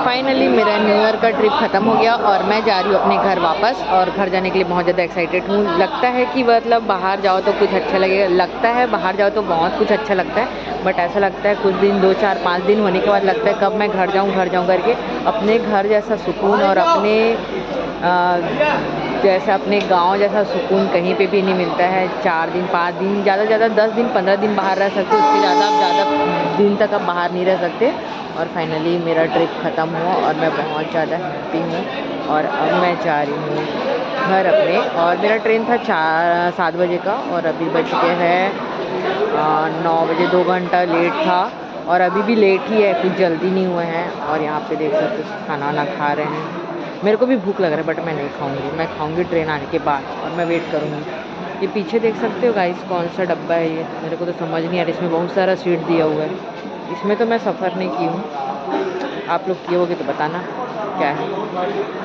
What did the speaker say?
Finally मेरा new year का trip ख़त्म हो गया और मैं जा रही हूँ अपने घर वापस। और घर जाने के लिए बहुत ज़्यादा एक्साइटेड हूँ। लगता है कि मतलब बाहर जाओ तो कुछ अच्छा लगेगा, लगता है बाहर जाओ तो बहुत कुछ अच्छा लगता है, बट ऐसा लगता है कुछ दिन 2 4 5 दिन होने के बाद लगता है कब मैं घर जाऊँ करके। अपने घर जैसा सुकून और अपने जैसा अपने गांव जैसा सुकून कहीं पे भी नहीं मिलता है। 4 दिन 5 दिन, ज़्यादा से ज़्यादा 10 दिन 15 दिन बाहर रह सकते, उससे ज़्यादा दिन तक आप बाहर नहीं रह सकते। और फाइनली मेरा ट्रिप ख़त्म हुआ और मैं बहुत ज़्यादा हैप्पी हूँ। और अब मैं जा रही हूँ घर अपने। और मेरा ट्रेन था 7 बजे का और अभी बज के हैं 9 बजे। 2 घंटा लेट था और अभी भी लेट ही है, कुछ जल्दी नहीं हुए हैं। और यहाँ पे देख सकते हो खाना वाना खा रहे हैं। मेरे को भी भूख लग रहा है बट मैं नहीं खाऊंगी, मैं खाऊंगी ट्रेन आने के बाद और मैं वेट करूँगी। ये पीछे देख सकते हो गाइस कौन सा डब्बा है ये, मेरे को तो समझ नहीं आ रहा। इसमें बहुत सारा सीट दिया हुआ है, इसमें तो मैं सफ़र नहीं की हूँ। आप लोग किए होगे तो बताना क्या है।